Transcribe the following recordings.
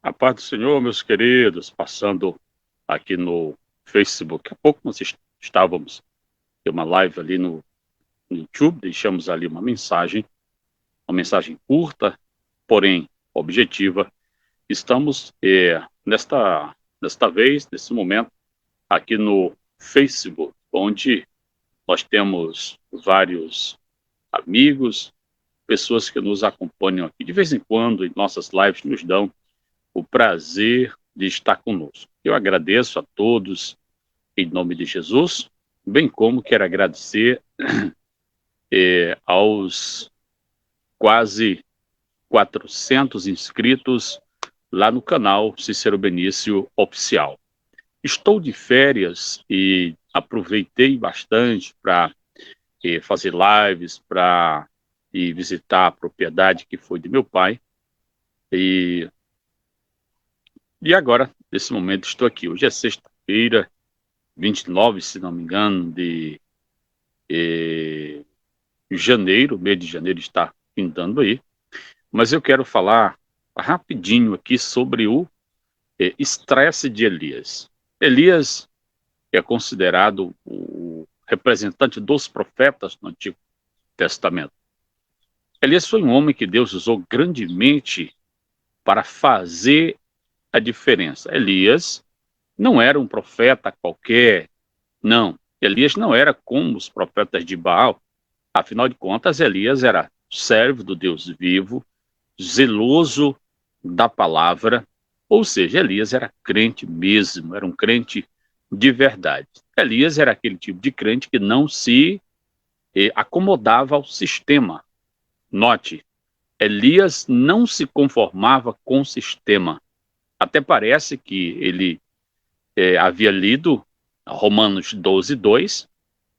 A paz do Senhor, meus queridos, passando aqui no Facebook. Há pouco nós estávamos em uma live ali no YouTube, deixamos ali uma mensagem curta, porém objetiva. Estamos nesta vez, nesse momento, aqui no Facebook, onde nós temos vários amigos, pessoas que nos acompanham aqui de vez em quando em nossas lives, nos dão o prazer de estar conosco. Eu agradeço a todos em nome de Jesus, bem como quero agradecer aos quase 400 inscritos lá no canal Cícero Benício Oficial. Estou de férias e aproveitei bastante para fazer lives, para ir visitar a propriedade que foi de meu pai. E agora, nesse momento, estou aqui. Hoje é sexta-feira, 29, se não me engano, de janeiro. O mês de janeiro está pintando aí. Mas eu quero falar rapidinho aqui sobre o estresse de Elias. Elias é considerado o representante dos profetas no Antigo Testamento. Elias foi um homem que Deus usou grandemente para fazer a diferença. Elias não era um profeta qualquer, não. Elias não era como os profetas de Baal. Afinal de contas, Elias era servo do Deus vivo, zeloso da palavra, ou seja, Elias era crente mesmo, era um crente de verdade. Elias era aquele tipo de crente que não se acomodava ao sistema. Note, Elias não se conformava com o sistema. Até parece que ele havia lido Romanos 12:2.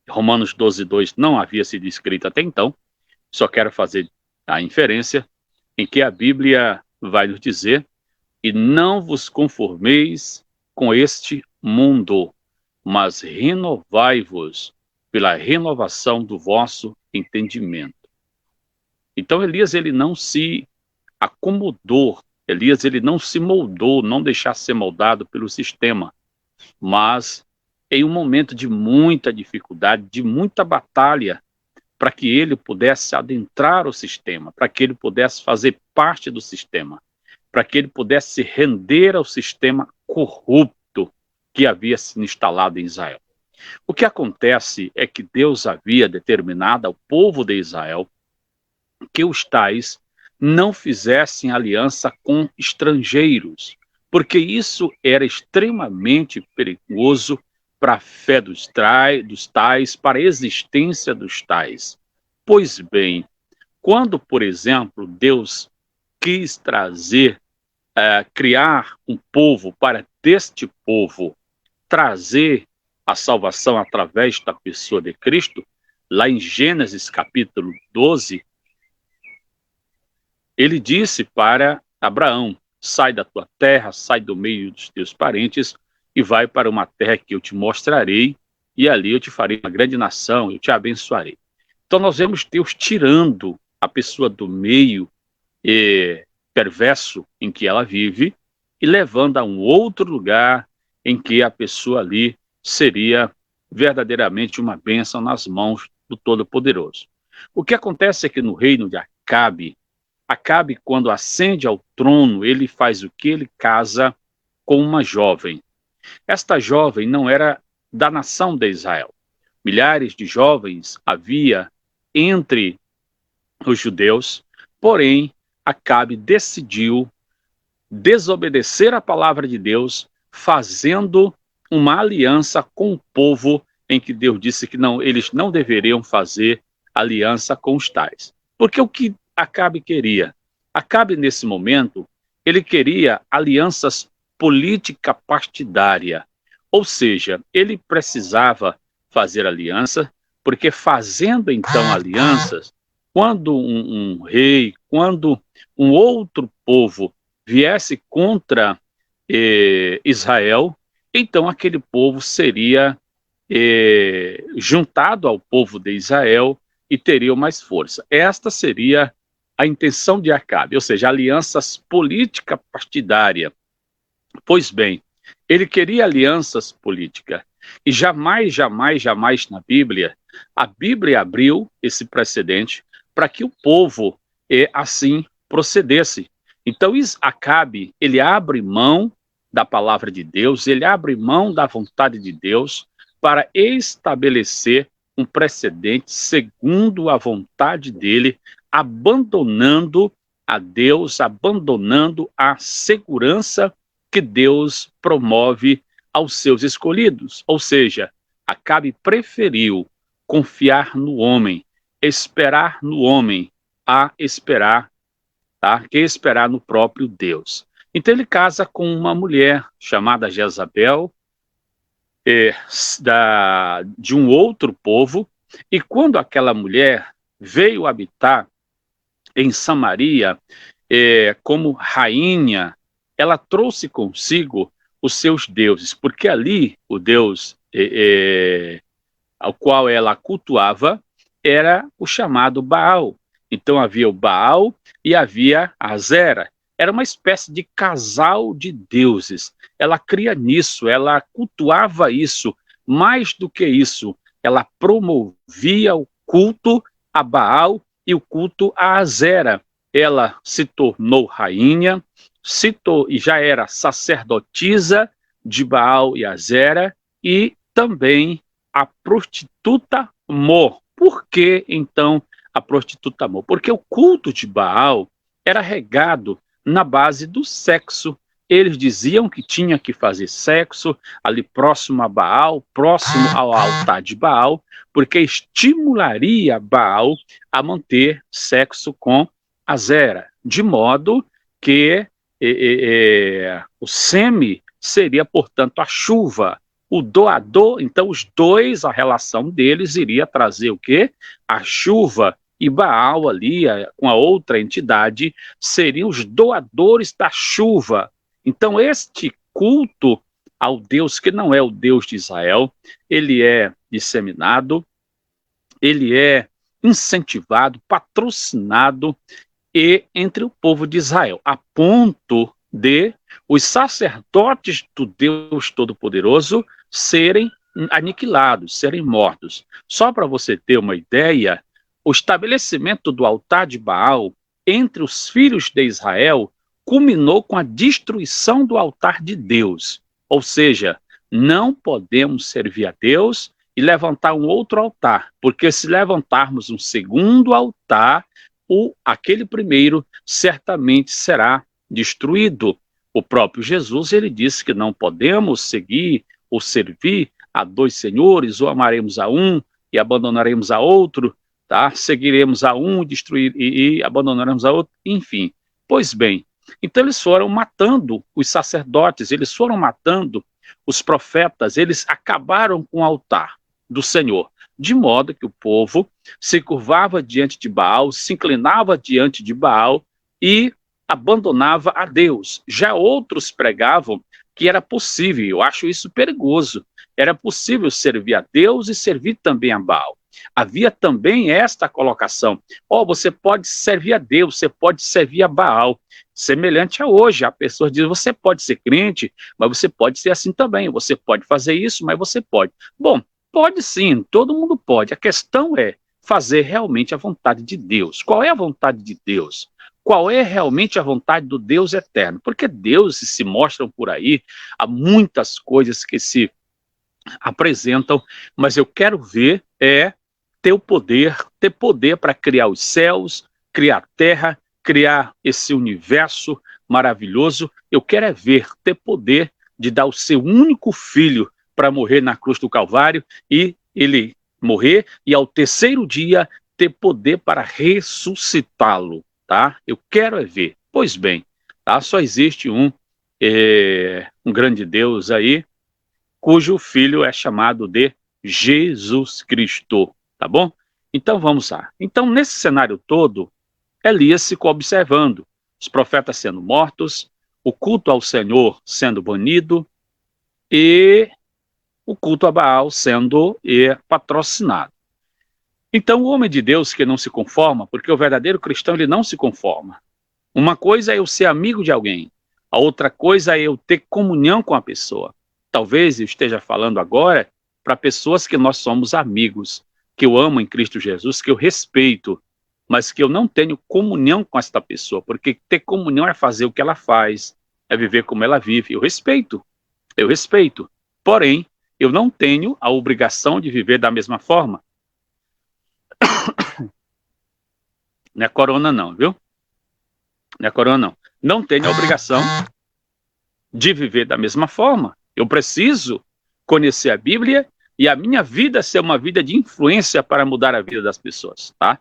Romanos 12:2 não havia sido escrito até então. Só quero fazer a inferência em que a Bíblia vai nos dizer: e não vos conformeis com este mundo, mas renovai-vos pela renovação do vosso entendimento. Então Elias, ele não se acomodou, Elias, ele não se moldou, não deixar ser moldado pelo sistema, mas em um momento de muita dificuldade, de muita batalha, para que ele pudesse adentrar o sistema, para que ele pudesse fazer parte do sistema, para que ele pudesse se render ao sistema corrupto que havia sido instalado em Israel. O que acontece é que Deus havia determinado ao povo de Israel que os tais não fizessem aliança com estrangeiros, porque isso era extremamente perigoso para a fé dos tais, para a existência dos tais. Pois bem, quando, por exemplo, Deus quis criar um povo para deste povo trazer a salvação através da pessoa de Cristo, lá em Gênesis capítulo 12, ele disse para Abraão: sai da tua terra, sai do meio dos teus parentes e vai para uma terra que eu te mostrarei, e ali eu te farei uma grande nação, eu te abençoarei. Então nós vemos Deus tirando a pessoa do meio perverso em que ela vive e levando a um outro lugar em que a pessoa ali seria verdadeiramente uma bênção nas mãos do Todo-Poderoso. O que acontece é que no reino de Acabe, quando ascende ao trono, ele faz o que? Ele casa com uma jovem. Esta jovem não era da nação de Israel. Milhares de jovens havia entre os judeus, porém, Acabe decidiu desobedecer a palavra de Deus, fazendo uma aliança com o povo em que Deus disse que não, eles não deveriam fazer aliança com os tais. Porque o que Acabe queria? Acabe, nesse momento, ele queria alianças política partidária, ou seja, ele precisava fazer aliança, porque fazendo então alianças, quando um rei, quando um outro povo viesse contra Israel, então aquele povo seria juntado ao povo de Israel e teria mais força. Esta seria a intenção de Acabe, ou seja, alianças política partidária. Pois bem, ele queria alianças políticas. E jamais, jamais, jamais na Bíblia, a Bíblia abriu esse precedente para que o povo assim procedesse. Então, Acabe, ele abre mão da palavra de Deus, ele abre mão da vontade de Deus para estabelecer um precedente segundo a vontade dele, abandonando a Deus, abandonando a segurança que Deus promove aos seus escolhidos. Ou seja, Acabe preferiu confiar no homem, esperar no homem, a esperar, tá? Que esperar no próprio Deus. Então ele casa com uma mulher chamada Jezabel, de um outro povo, e quando aquela mulher veio habitar em Samaria como rainha, ela trouxe consigo os seus deuses, porque ali o Deus ao qual ela cultuava era o chamado Baal. Então havia o Baal e havia a Azera. Era uma espécie de casal de deuses. Ela cria nisso, ela cultuava isso. Mais do que isso, ela promovia o culto a Baal e o culto a Azera. Ela se tornou rainha, e já era sacerdotisa de Baal e Azera, e também a prostituta Mor. Por que, então, a prostituta Mor? Porque o culto de Baal era regado na base do sexo. Eles diziam que tinha que fazer sexo ali próximo a Baal, próximo ao altar de Baal, porque estimularia Baal a manter sexo com Azera, de modo que o seme seria, portanto, a chuva. O doador, então os dois, a relação deles iria trazer o quê? A chuva. E Baal ali, com a outra entidade, seriam os doadores da chuva. Então este culto ao Deus que não é o Deus de Israel, ele é disseminado, ele é incentivado, patrocinado entre o povo de Israel, a ponto de os sacerdotes do Deus Todo-Poderoso serem aniquilados, serem mortos. Só para você ter uma ideia, o estabelecimento do altar de Baal entre os filhos de Israel culminou com a destruição do altar de Deus. Ou seja, não podemos servir a Deus e levantar um outro altar, porque se levantarmos um segundo altar, aquele primeiro certamente será destruído. O próprio Jesus, ele disse que não podemos seguir ou servir a dois senhores, ou amaremos a um e abandonaremos a outro, tá? Seguiremos a um e abandonaremos a outro, enfim. Pois bem, então eles foram matando os sacerdotes, eles foram matando os profetas, eles acabaram com o altar do Senhor, de modo que o povo se curvava diante de Baal, se inclinava diante de Baal e abandonava a Deus. Já outros pregavam que era possível, eu acho isso perigoso, era possível servir a Deus e servir também a Baal. Havia também esta colocação: você pode servir a Deus, você pode servir a Baal. Semelhante a hoje, a pessoa diz: você pode ser crente, mas você pode ser assim também, você pode fazer isso, mas você pode. Bom, pode sim, todo mundo pode. A questão é fazer realmente a vontade de Deus. Qual é a vontade de Deus? Qual é realmente a vontade do Deus eterno? Porque deuses se mostram por aí, há muitas coisas que se apresentam, mas eu quero ver ter poder para criar os céus, criar a terra, criar esse universo maravilhoso. Eu quero ter poder de dar o seu único filho para morrer na cruz do Calvário, e ele morrer, e ao terceiro dia ter poder para ressuscitá-lo, tá? Eu quero ver. Pois bem, tá? Só existe um grande Deus aí, cujo filho é chamado de Jesus Cristo, tá bom? Então vamos lá. Então, nesse cenário todo, Elias ficou observando os profetas sendo mortos, o culto ao Senhor sendo banido e o culto a Baal sendo patrocinado. Então, o homem de Deus que não se conforma, porque o verdadeiro cristão ele não se conforma. Uma coisa é eu ser amigo de alguém, a outra coisa é eu ter comunhão com a pessoa. Talvez eu esteja falando agora para pessoas que nós somos amigos, que eu amo em Cristo Jesus, que eu respeito, mas que eu não tenho comunhão com esta pessoa, porque ter comunhão é fazer o que ela faz, é viver como ela vive. Eu respeito, porém, eu não tenho a obrigação de viver da mesma forma. Não é corona não, viu? Não é corona não. Não tenho a obrigação de viver da mesma forma. Eu preciso conhecer a Bíblia e a minha vida ser uma vida de influência para mudar a vida das pessoas, tá?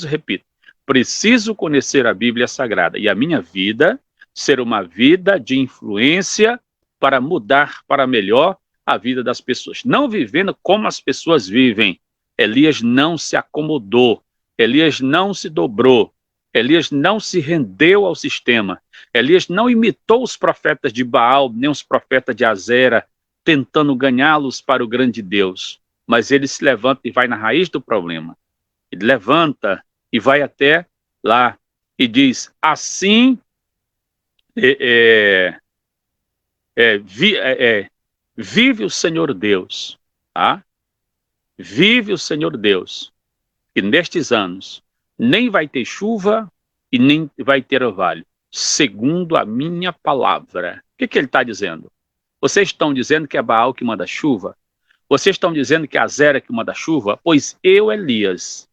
Repito, preciso conhecer a Bíblia Sagrada e a minha vida ser uma vida de influência para mudar para melhor a vida das pessoas. Não vivendo como as pessoas vivem. Elias não se acomodou, Elias não se dobrou, Elias não se rendeu ao sistema. Elias não imitou os profetas de Baal, nem os profetas de Azera, tentando ganhá-los para o grande Deus. Mas ele se levanta e vai na raiz do problema. Ele levanta e vai até lá e diz, assim vive o Senhor Deus, tá? Vive o Senhor Deus, que nestes anos nem vai ter chuva e nem vai ter orvalho, segundo a minha palavra. O que ele está dizendo? Vocês estão dizendo que é Baal que manda chuva? Vocês estão dizendo que é Azera que manda chuva? Pois eu, Elias,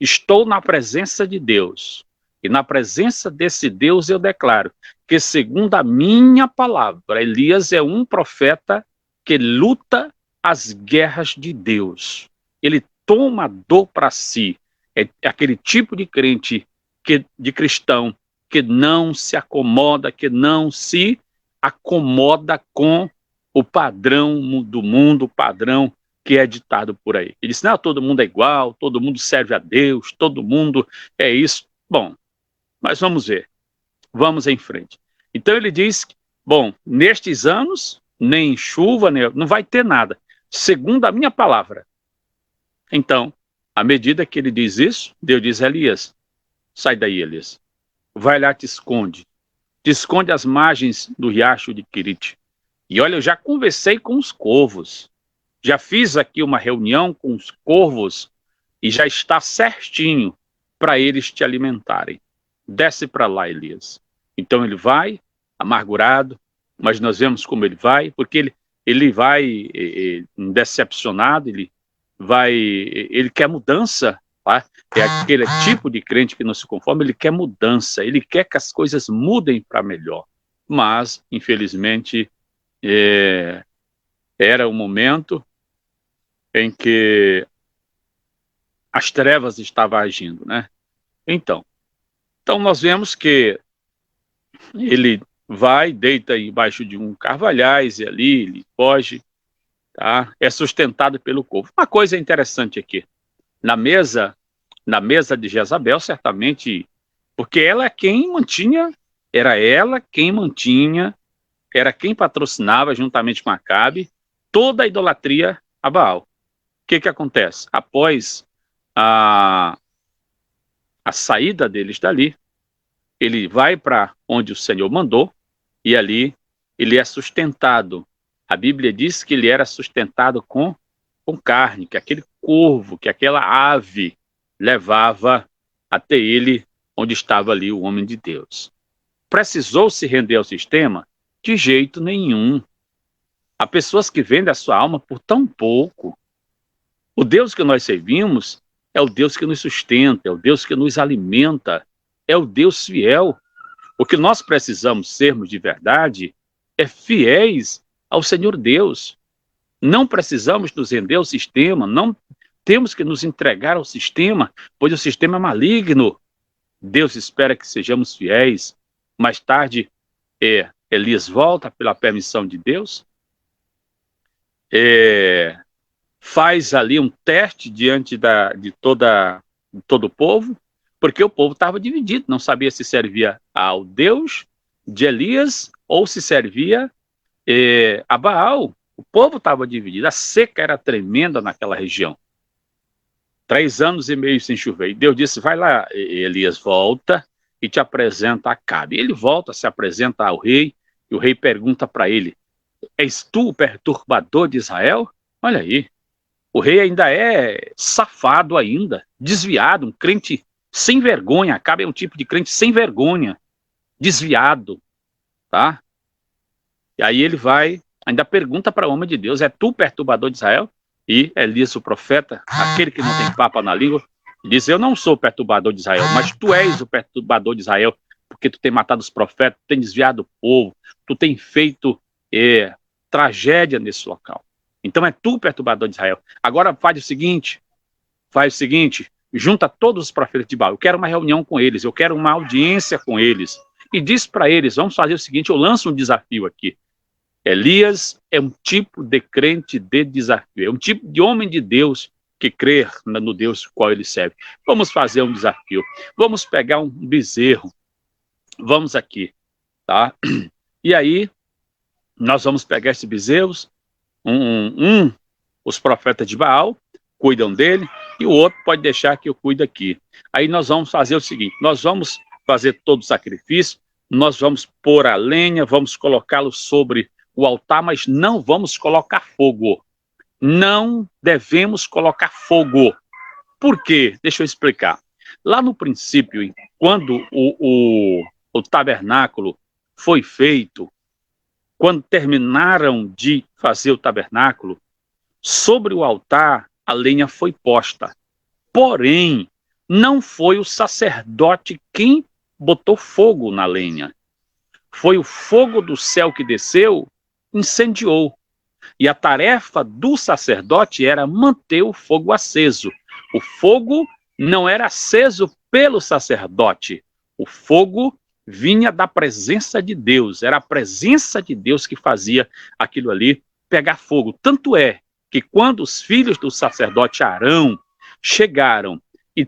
estou na presença de Deus. E na presença desse Deus eu declaro que, segundo a minha palavra, Elias é um profeta que luta as guerras de Deus. Ele toma a dor para si. É aquele tipo de crente, de cristão, que não se acomoda, que não se acomoda com o padrão do mundo, o padrão que é ditado por aí. Ele diz, não, todo mundo é igual, todo mundo serve a Deus, todo mundo é isso. Bom, mas vamos ver, vamos em frente. Então ele diz, bom, nestes anos, nem chuva, nem, não vai ter nada, segundo a minha palavra. Então, à medida que ele diz isso, Deus diz, Elias, sai daí, Elias, vai lá, te esconde às margens do riacho de Querite. E olha, eu já conversei com os corvos, já fiz aqui uma reunião com os corvos e já está certinho para eles te alimentarem. Desce para lá, Elias. Então ele vai, amargurado, mas nós vemos como ele vai, porque ele vai decepcionado, ele quer mudança, tá? É aquele tipo de crente que não se conforma, ele quer mudança, ele quer que as coisas mudem para melhor. Mas, infelizmente, era um momento em que as trevas estavam agindo, né? Então nós vemos que ele vai, deita embaixo de um carvalhais e ali ele foge, tá? É sustentado pelo corvo. Uma coisa interessante aqui, na mesa de Jezabel, certamente, porque ela é quem mantinha, era quem patrocinava juntamente com Acabe toda a idolatria a Baal. O que acontece? Após a saída deles dali, ele vai para onde o Senhor mandou e ali ele é sustentado. A Bíblia diz que ele era sustentado com carne, que aquele corvo, que aquela ave levava até ele onde estava ali o homem de Deus. Precisou se render ao sistema? De jeito nenhum. Há pessoas que vendem a sua alma por tão pouco. O Deus que nós servimos é o Deus que nos sustenta, é o Deus que nos alimenta, é o Deus fiel. O que nós precisamos sermos de verdade é fiéis ao Senhor Deus. Não precisamos nos render ao sistema, não temos que nos entregar ao sistema, pois o sistema é maligno. Deus espera que sejamos fiéis. Mais tarde, Elias volta pela permissão de Deus, faz ali um teste diante de todo o povo, porque o povo estava dividido, não sabia se servia ao Deus de Elias ou se servia a Baal. O povo estava dividido, a seca era tremenda naquela região. 3 anos e meio sem chover. E Deus disse, vai lá, Elias, volta e te apresenta a Acabe. E ele volta, se apresenta ao rei, e o rei pergunta para ele, és tu o perturbador de Israel? Olha aí, o rei ainda é safado ainda, desviado, um crente sem vergonha. Acabe é um tipo de crente sem vergonha, desviado, tá? E aí ele vai, ainda pergunta para o homem de Deus, é tu o perturbador de Israel? E Elias, o profeta, aquele que não tem papa na língua, diz, eu não sou o perturbador de Israel, mas tu és o perturbador de Israel, porque tu tem matado os profetas, tu tem desviado o povo, tu tem feito tragédia nesse local. Então é tu o perturbador de Israel. Agora faz o seguinte, junta todos os profetas de Baal, eu quero uma reunião com eles, eu quero uma audiência com eles, e diz para eles, vamos fazer o seguinte, eu lanço um desafio aqui. Elias é um tipo de crente de desafio, é um tipo de homem de Deus que crê no Deus qual ele serve. Vamos fazer um desafio, vamos pegar um bezerro, vamos aqui, tá? E aí, nós vamos pegar esses bezerros, os profetas de Baal cuidam dele, e o outro pode deixar que eu cuide aqui. Aí nós vamos fazer o seguinte, nós vamos fazer todo o sacrifício, nós vamos pôr a lenha, vamos colocá-lo sobre o altar, mas não vamos colocar fogo. Não devemos colocar fogo. Por quê? Deixa eu explicar. Lá no princípio, quando o tabernáculo foi feito, quando terminaram de fazer o tabernáculo, sobre o altar a lenha foi posta. Porém, não foi o sacerdote quem botou fogo na lenha. Foi o fogo do céu que desceu, incendiou. E a tarefa do sacerdote era manter o fogo aceso. O fogo não era aceso pelo sacerdote. O fogo vinha da presença de Deus. Era a presença de Deus que fazia aquilo ali pegar fogo. Tanto é que quando os filhos do sacerdote Arão chegaram e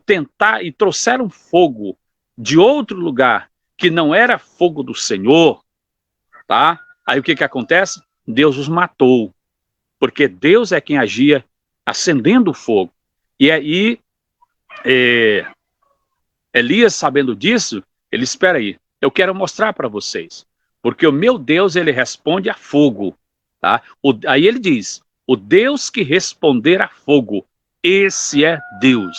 trouxeram fogo de outro lugar que não era fogo do Senhor, tá? Aí o que acontece? Deus os matou, porque Deus é quem agia acendendo o fogo. E aí, Elias, sabendo disso, ele, espera aí, eu quero mostrar para vocês, porque o meu Deus, ele responde a fogo, tá? Aí ele diz, o Deus que responder a fogo, esse é Deus.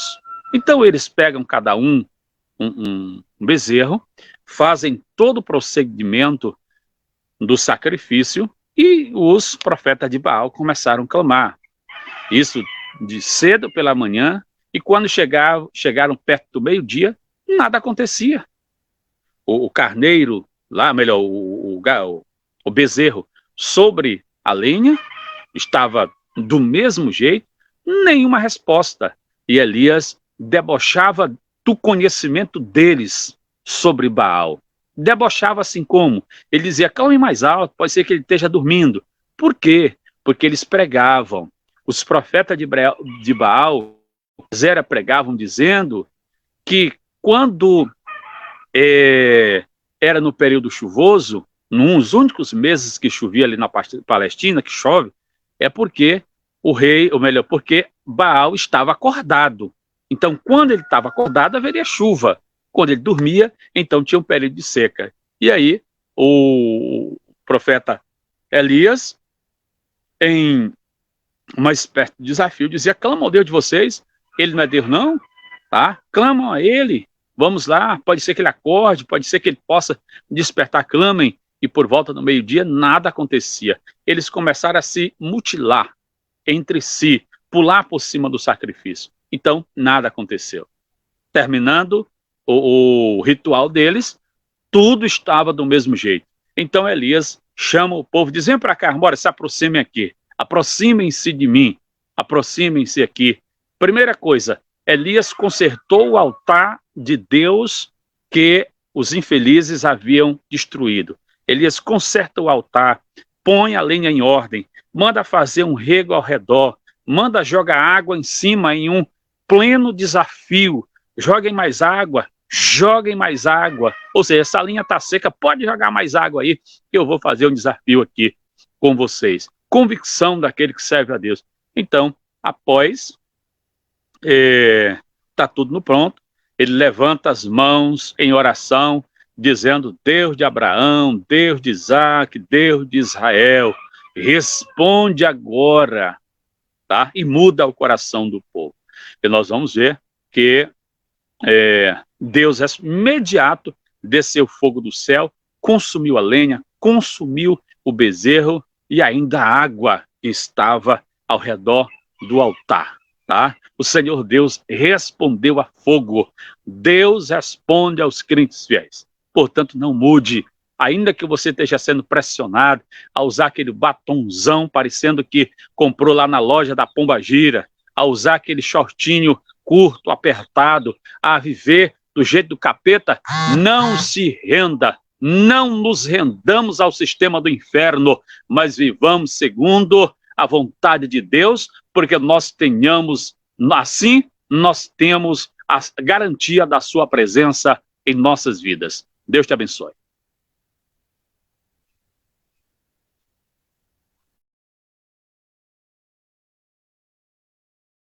Então eles pegam cada um bezerro, fazem todo o procedimento do sacrifício, e os profetas de Baal começaram a clamar. Isso de cedo pela manhã, e quando chegaram perto do meio-dia, nada acontecia. O carneiro, lá, melhor, o bezerro sobre a lenha, estava do mesmo jeito, nenhuma resposta. E Elias debochava do conhecimento deles sobre Baal. Debochava assim como? Ele dizia, calme mais alto, pode ser que ele esteja dormindo. Por quê? Porque eles pregavam. Os profetas de Baal pregavam dizendo que quando era no período chuvoso, nos únicos meses que chovia ali na Palestina, que chove, é porque o rei, ou melhor, porque Baal estava acordado. Então, quando ele estava acordado, haveria chuva. Quando ele dormia, então tinha um período de seca. E aí, o profeta Elias, em uma espécie de desafio, dizia, clama ao Deus de vocês, ele não é Deus não, tá? Clamam a ele, vamos lá, pode ser que ele acorde, pode ser que ele possa despertar, clamem, e por volta do meio-dia nada acontecia. Eles começaram a se mutilar entre si, pular por cima do sacrifício. Então, nada aconteceu. Terminando o ritual deles, tudo estava do mesmo jeito. Então Elias chama o povo, diz, vem para cá, bora, se aproximem aqui, aproximem-se de mim, aproximem-se aqui. Primeira coisa, Elias consertou o altar de Deus que os infelizes haviam destruído. Elias conserta o altar, põe a lenha em ordem, manda fazer um rego ao redor, manda jogar água em cima em um pleno desafio. Joguem mais água, ou seja, essa linha está seca, pode jogar mais água aí, que eu vou fazer um desafio aqui com vocês. Convicção daquele que serve a Deus. Então, após Está tudo no pronto. Ele levanta as mãos em oração, dizendo: Deus de Abraão, Deus de Isaac, Deus de Israel, responde agora, tá? E muda o coração do povo. E nós vamos ver que Deus é imediato, desceu fogo do céu, consumiu a lenha, consumiu o bezerro e ainda a água que estava ao redor do altar. Tá? O Senhor Deus respondeu a fogo. Deus responde aos crentes fiéis. Portanto, não mude. Ainda que você esteja sendo pressionado a usar aquele batonzão parecendo que comprou lá na loja da Pombagira, a usar aquele shortinho curto, apertado, a viver do jeito do capeta, não se renda. Não nos rendamos ao sistema do inferno, mas vivamos segundo a vontade de Deus, porque nós tenhamos, assim, nós temos a garantia da sua presença em nossas vidas. Deus te abençoe.